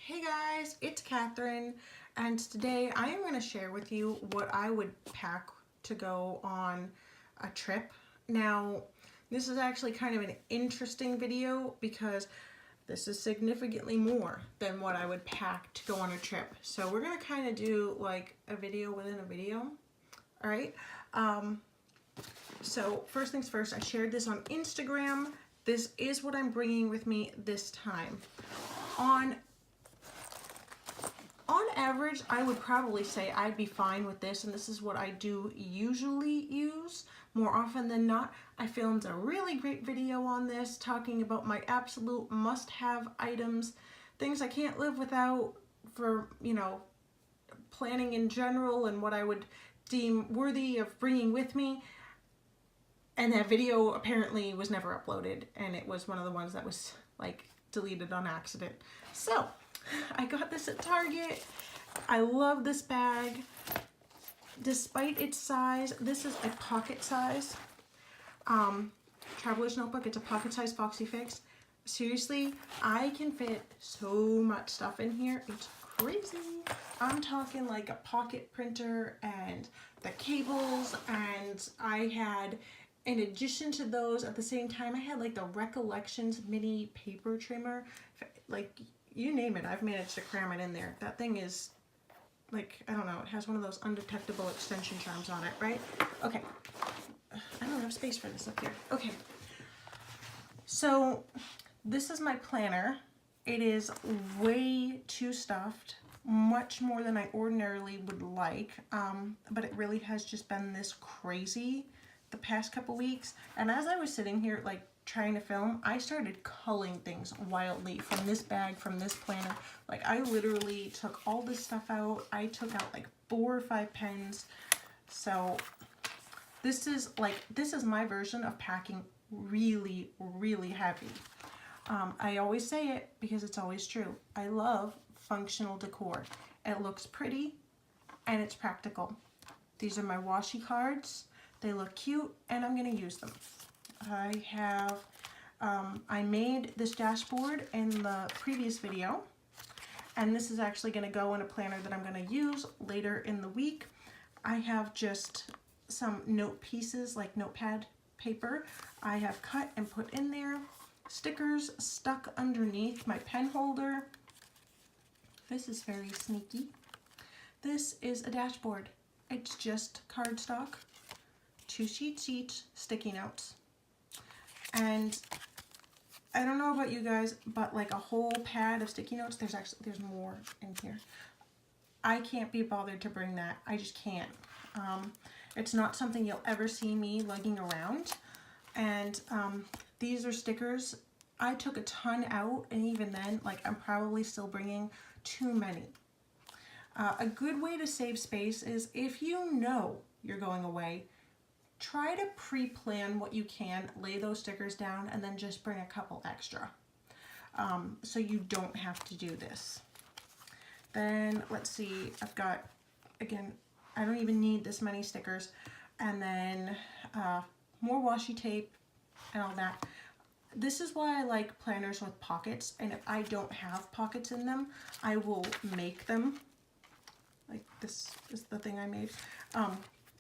Hey guys, it's Catherine, and today I am going to share with you what I would pack to go on a trip. Now, this is actually kind of an interesting video because this is significantly more than what I would pack to go on a trip. So we're going to kind of do like a video within a video, all right? So first things first, I shared this on Instagram. This is what I'm bringing with me this time. On average, I would probably say I'd be fine with this, and this is what I do usually use more often than not. I filmed a really great video on this talking about my absolute must-have items, things I can't live without for, you know, planning in general and what I would deem worthy of bringing with me. And that video apparently was never uploaded, and it was one of the ones that was like deleted on accident. So I got this at Target. I love this bag. Despite its size, this is a pocket size traveler's notebook. It's a pocket size Foxy Fix. Seriously, I can fit so much stuff in here. It's crazy. I'm talking like a pocket printer and the cables, and I had, in addition to those, at the same time, I had like the Recollections mini paper trimmer. Like, you name it, I've managed to cram it in there. That thing is, like, I don't know, it has one of those undetectable extension charms on it, right? Okay. I don't have space for this up here. Okay. So, this is my planner. It is way too stuffed, much more than I ordinarily would like, but it really has just been this crazy the past couple weeks. And as I was sitting here, like, trying to film, I started culling things wildly from this bag, from this planner. Like, I literally took all this stuff out. I took out like 4 or 5 pens. So this is my version of packing really, really heavy. I always say it because it's always true. I love functional decor. It looks pretty and it's practical. These are my washi cards. They look cute and I'm gonna use them. I have, I made this dashboard in the previous video, and this is actually going to go in a planner that I'm going to use later in the week. I have just some note pieces, like notepad paper, I have cut and put in there. Stickers stuck underneath my pen holder. This is very sneaky. This is a dashboard. It's just cardstock, 2 sheets each, sticky notes. And I don't know about you guys, but like a whole pad of sticky notes, there's more in here. I can't be bothered to bring that. I just can't. It's not something you'll ever see me lugging around. And these are stickers. I took a ton out, and even then, like, I'm probably still bringing too many. A good way to save space is, if you know you're going away, try to pre-plan what you can, lay those stickers down, and then just bring a couple extra. So you don't have to do this. Then, let's see, I've got, again, I don't even need this many stickers. And then more washi tape and all that. This is why I like planners with pockets, and if I don't have pockets in them, I will make them. Like, this is the thing I made.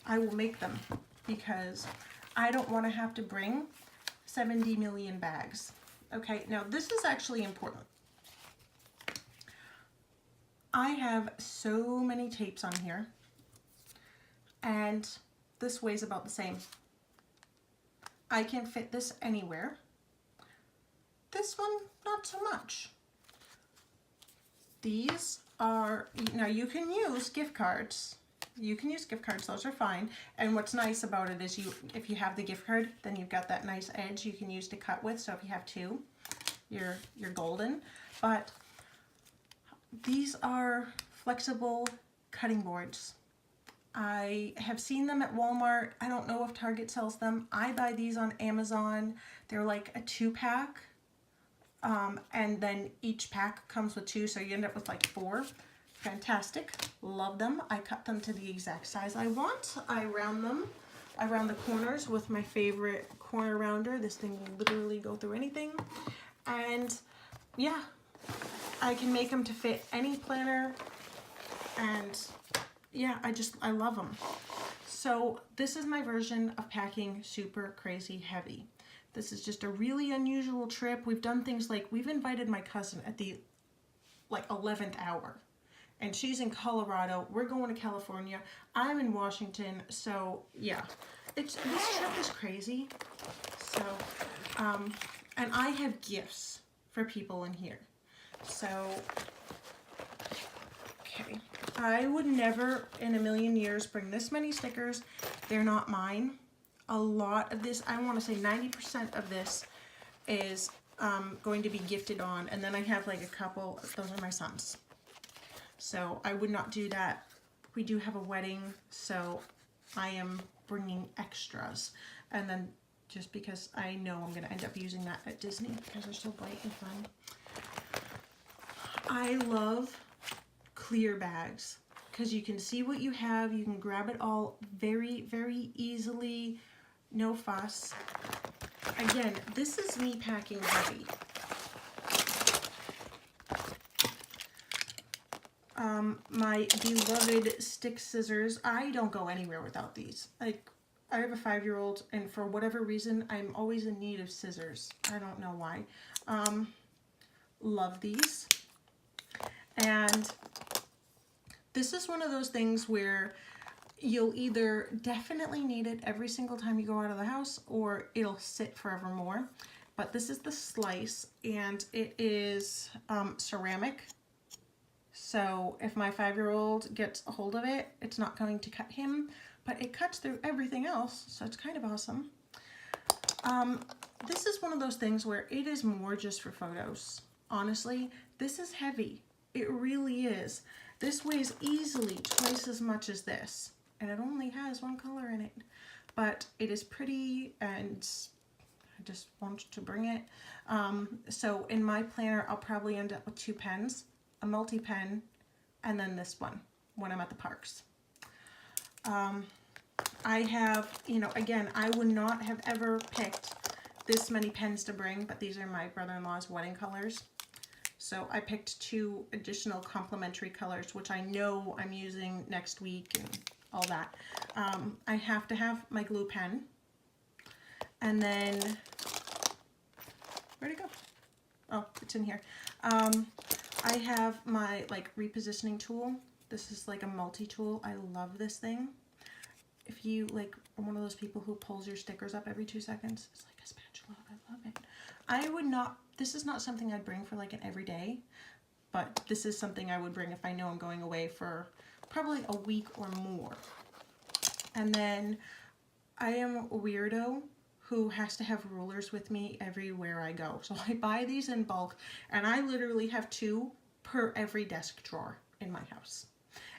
I will make them, because I don't want to have to bring 70 million bags. Okay, now this is actually important. I have so many tapes on here, and this weighs about the same. I can fit this anywhere. This one, not so much. These are, now you can use gift cards. You can use gift cards, those are fine. And what's nice about it is, if you have the gift card, then you've got that nice edge you can use to cut with. So if you have 2, you're golden. But these are flexible cutting boards. I have seen them at Walmart. I don't know if Target sells them. I buy these on Amazon. They're like a 2-pack. And then each pack comes with 2, so you end up with like 4. Fantastic. Love them. I cut them to the exact size I want. I round them. I round the corners with my favorite corner rounder. This thing will literally go through anything. And yeah, I can make them to fit any planner, and yeah, I love them. So this is my version of packing super crazy heavy. This is just a really unusual trip. We've done things like we've invited my cousin at the like 11th hour, and she's in Colorado. We're going to California. I'm in Washington. So yeah, this trip is crazy. So, and I have gifts for people in here. So, okay. I would never in a million years bring this many stickers. They're not mine. A lot of this, I want to say 90% of this is going to be gifted on. And then I have like a couple, those are my sons. So I would not do that. We do have a wedding, so I am bringing extras. And then just because I know I'm going to end up using that at Disney because they're so bright and fun. I love clear bags because you can see what you have. You can grab it all very, very easily. No fuss. Again, this is me packing heavy. My beloved stick scissors. I don't go anywhere without these. Like, I have a 5-year-old, and for whatever reason, I'm always in need of scissors. I don't know why. Love these. And this is one of those things where you'll either definitely need it every single time you go out of the house, or it'll sit forevermore. But this is the slice, and it is ceramic. So if my 5-year-old gets a hold of it, it's not going to cut him, but it cuts through everything else, so it's kind of awesome. This is one of those things where it is more just for photos. Honestly, this is heavy. It really is. This weighs easily twice as much as this, and it only has one color in it, but it is pretty, and I just want to bring it. So in my planner, I'll probably end up with 2 pens, a multi-pen, and then this one when I'm at the parks. I have, you know, again, I would not have ever picked this many pens to bring, but these are my brother-in-law's wedding colors. So I picked 2 additional complementary colors, which I know I'm using next week and all that. I have to have my glue pen. And then, where'd it go? Oh, it's in here. I have my like repositioning tool. This is like a multi-tool. I love this thing. If you like are one of those people who pulls your stickers up every 2 seconds, it's like a spatula. I love it. I would not, this is not something I'd bring for like an everyday, but this is something I would bring if I know I'm going away for probably a week or more. And then I am a weirdo who has to have rulers with me everywhere I go. So I buy these in bulk, and I literally have 2 per every desk drawer in my house.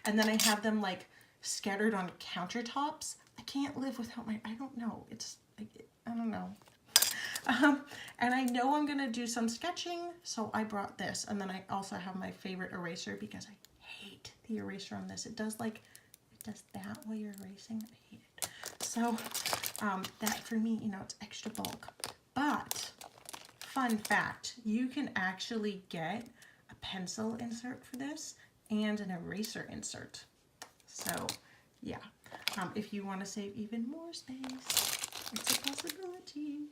And then I have them like scattered on countertops. I can't live without my, I don't know. It's like, I don't know. And I know I'm going to do some sketching, so I brought this. And then I also have my favorite eraser because I hate the eraser on this. It does like, it does that while you're erasing. I hate it. So that for me, you know, it's extra bulk. But fun fact, you can actually get a pencil insert for this and an eraser insert. So yeah, if you want to save even more space, it's a possibility.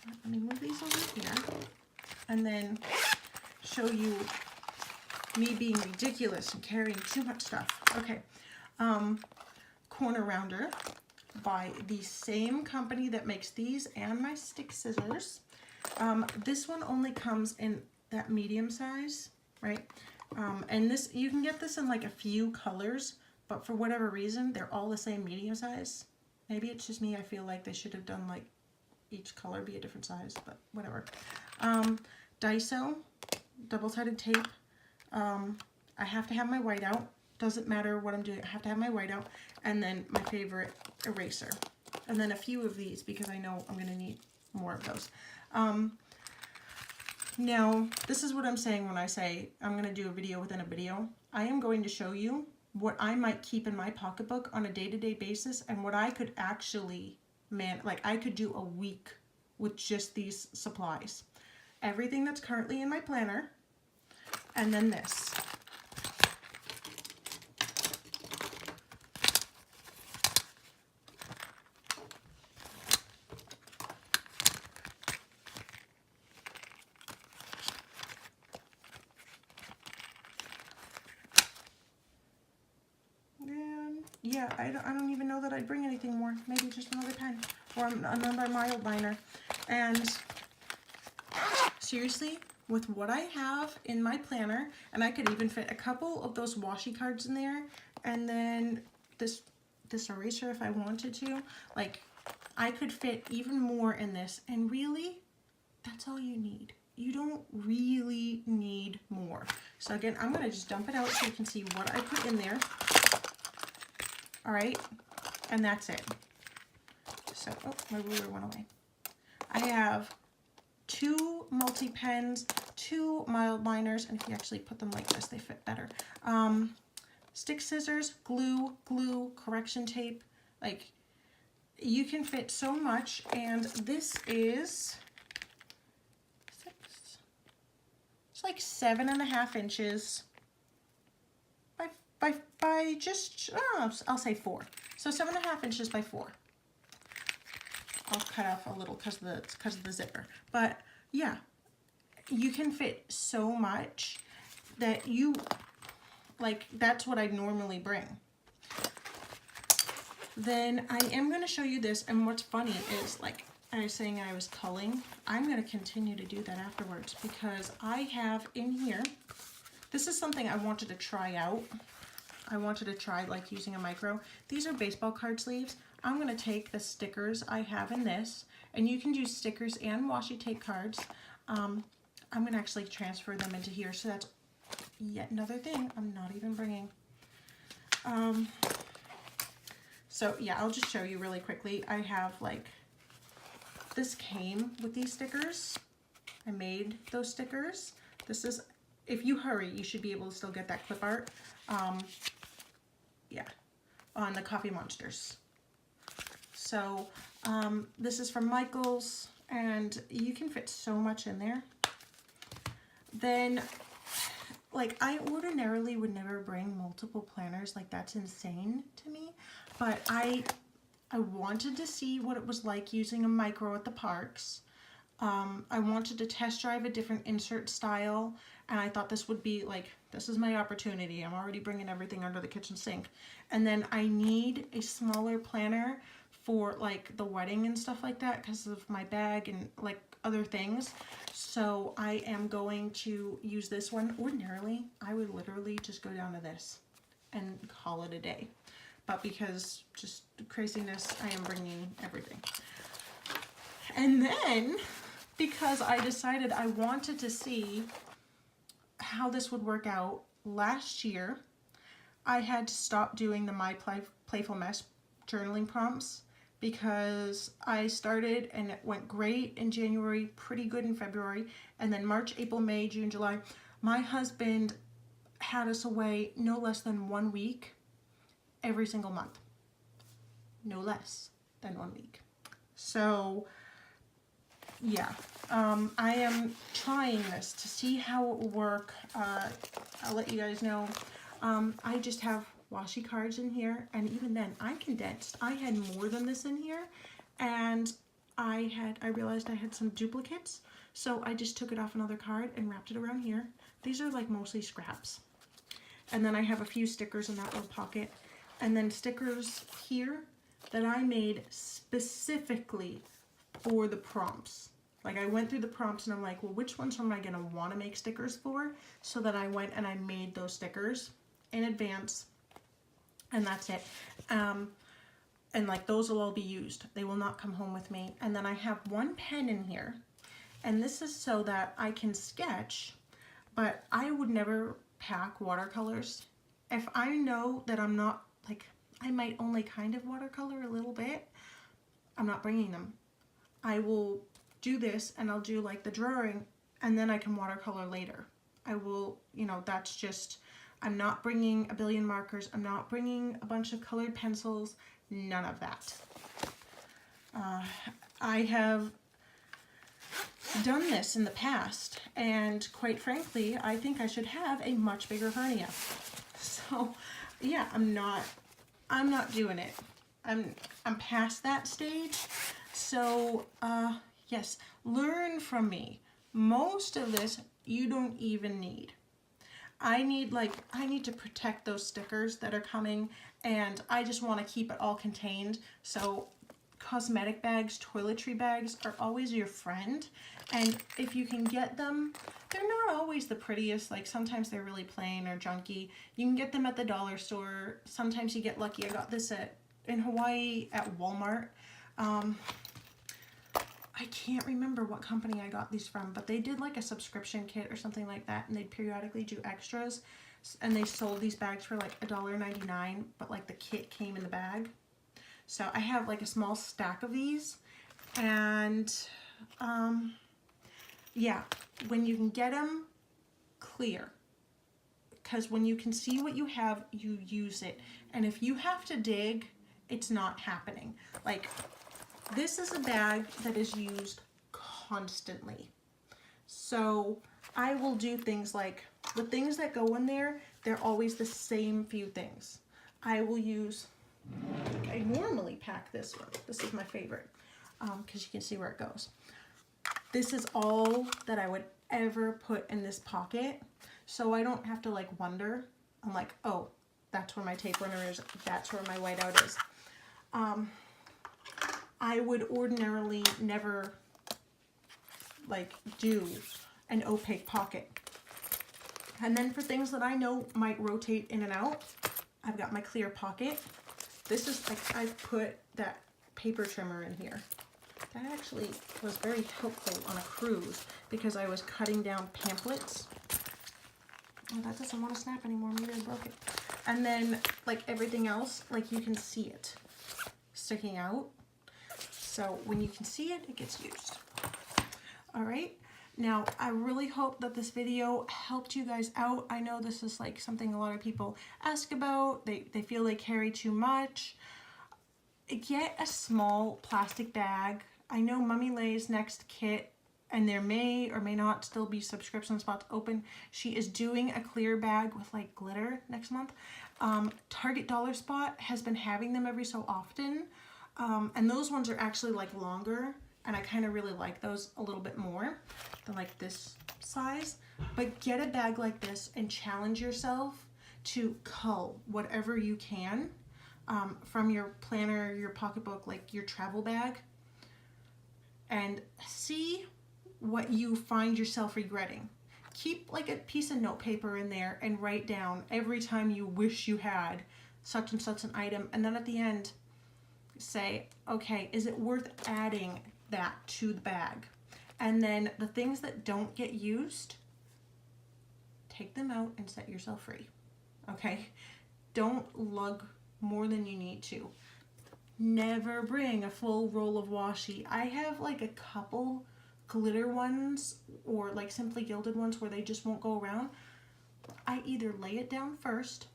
Let me move these over here and then show you me being ridiculous and carrying too much stuff. Okay, corner rounder by the same company that makes these and my stick scissors. This one only comes in that medium size, right? And this, you can get this in like a few colors, but for whatever reason, they're all the same medium size. Maybe it's just me. I feel like they should have done like each color be a different size, but whatever. Daiso, double-sided tape. I have to have my whiteout. Doesn't matter what I'm doing. I have to have my whiteout. And then my favorite eraser. And then a few of these because I know I'm going to need more of those. Now, this is what I'm saying when I say I'm going to do a video within a video. I am going to show you what I might keep in my pocketbook on a day-to-day basis and what I could actually, I could do a week with just these supplies. Everything that's currently in my planner, and then this. Yeah, I don't even know that I'd bring anything more. Maybe just another pen or another mild liner. And seriously, with what I have in my planner, and I could even fit a couple of those washi cards in there, and then this eraser if I wanted to. Like, I could fit even more in this, and really, that's all you need. You don't really need more. So again, I'm going to just dump it out so you can see what I put in there. All right, and that's it. So, oh, my ruler went away. I have 2 multi-pens, 2 mild liners, and if you actually put them like this, they fit better. Stick scissors, glue, correction tape. Like, you can fit so much, and this is it's like 7.5 inches by just, I'll say 4. So 7.5 inches by 4. I'll cut off a little because of the zipper. But yeah, you can fit so much that you, like, that's what I'd normally bring. Then I am going to show you this, and what's funny is, like I was saying, I was culling. I'm going to continue to do that afterwards because I have in here, this is something I wanted to try out. I wanted to try like using a micro. These are baseball card sleeves. I'm going to take the stickers I have in this, and you can do stickers and washi tape cards. I'm going to actually transfer them into here, so that's yet another thing I'm not even bringing. So yeah, I'll just show you really quickly. I have, like, this came with these stickers. I made those stickers. This is, if you hurry, you should be able to still get that clip art. Yeah, on the Coffee Monsters. So this is from Michael's, and you can fit so much in there. Then, like, I ordinarily would never bring multiple planners. Like, that's insane to me. But I wanted to see what it was like using a micro at the parks. I wanted to test drive a different insert style, and I thought this would be like, this is my opportunity. I'm already bringing everything under the kitchen sink. And then I need a smaller planner for, like, the wedding and stuff like that because of my bag and, like, other things. So I am going to use this one. Ordinarily, I would literally just go down to this and call it a day. But because just craziness, I am bringing everything. And then, because I decided I wanted to see how this would work out, last year I had to stop doing the My Playful Mess journaling prompts because I started and it went great in January, pretty good in February, and then March, April, May, June, July, my husband had us away no less than 1 week every single month. No less than 1 week. So yeah, I am trying this to see how it will work. I'll let you guys know. I just have washi cards in here, and even then I condensed. I had more than this in here, and I realized I had some duplicates, so I just took it off another card and wrapped it around here. These are like mostly scraps. And then I have a few stickers in that little pocket, and then stickers here that I made specifically for the prompts. Like, I went through the prompts and I'm like, well, which ones am I going to want to make stickers for? So that I went and I made those stickers in advance, and that's it. And like, those will all be used. They will not come home with me. And then I have one pen in here, and this is so that I can sketch, but I would never pack watercolors. If I know that I'm not, like, I might only kind of watercolor a little bit, I'm not bringing them. I will do this, and I'll do like the drawing, and then I can watercolor later. I will, you know, that's just, I'm not bringing a billion markers. I'm not bringing a bunch of colored pencils. None of that. I have done this in the past, and quite frankly, I think I should have a much bigger hernia. So yeah, I'm not doing it. I'm past that stage. So yes, learn from me. Most of this you don't even need. I need to protect those stickers that are coming, and I just want to keep it all contained. So cosmetic bags, toiletry bags are always your friend, and if you can get them, they're not always the prettiest. Like sometimes they're really plain or junky. You can get them at the dollar store. Sometimes you get lucky. I got this in Hawaii at Walmart. I can't remember what company I got these from, but they did like a subscription kit or something like that, and they'd periodically do extras, and they sold these bags for like $1.99, but like the kit came in the bag. So I have like a small stack of these, and yeah, when you can get them, clear. Because when you can see what you have, you use it. And if you have to dig, it's not happening. Like, this is a bag that is used constantly. So I will do things like, the things that go in there, they're always the same few things. I will use, I normally pack this one. This is my favorite, because you can see where it goes. This is all that I would ever put in this pocket, so I don't have to like wonder. I'm like, oh, that's where my tape runner is, that's where my whiteout is. I would ordinarily never like do an opaque pocket. And then for things that I know might rotate in and out, I've got my clear pocket. This is like, I've put that paper trimmer in here. That actually was very helpful on a cruise because I was cutting down pamphlets. Oh, that doesn't want to snap anymore. Maybe I broke it. And then like everything else, like you can see it sticking out. So when you can see it, it gets used. All right. Now, I really hope that this video helped you guys out. I know this is like something a lot of people ask about. They feel they carry too much. Get a small plastic bag. I know Mummy Lay's next kit, and there may or may not still be subscription spots open. She is doing a clear bag with like glitter next month. Target Dollar Spot has been having them every so often. And those ones are actually like longer, and I kind of really like those a little bit more than like this size. But get a bag like this and challenge yourself to cull whatever you can from your planner, your pocketbook, like your travel bag, and see what you find yourself regretting. Keep like a piece of notepaper in there and write down every time you wish you had such and such an item, and then at the end say, okay, is it worth adding that to the bag? And then the things that don't get used, take them out and set yourself free. Okay? Don't lug more than you need to. Never bring a full roll of washi. I have like a couple glitter ones or like Simply Gilded ones where they just won't go around. I either lay it down first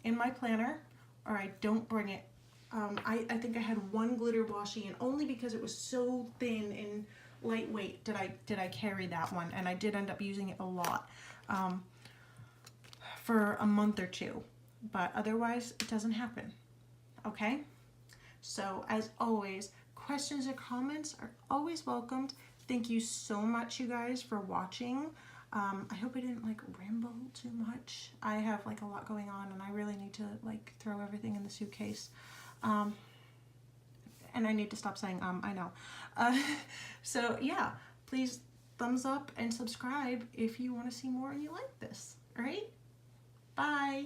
in my planner or I don't bring it. I think I had one glitter washi, and only because it was so thin and lightweight did I carry that one, and I did end up using it a lot for a month or two, but otherwise it doesn't happen. Okay, so as always, questions or comments are always welcomed. Thank you so much, you guys, for watching. I hope I didn't like ramble too much. I have like a lot going on, and I really need to like throw everything in the suitcase. And I need to stop saying I know. So yeah, please thumbs up and subscribe if you want to see more and you like this. All right? Bye.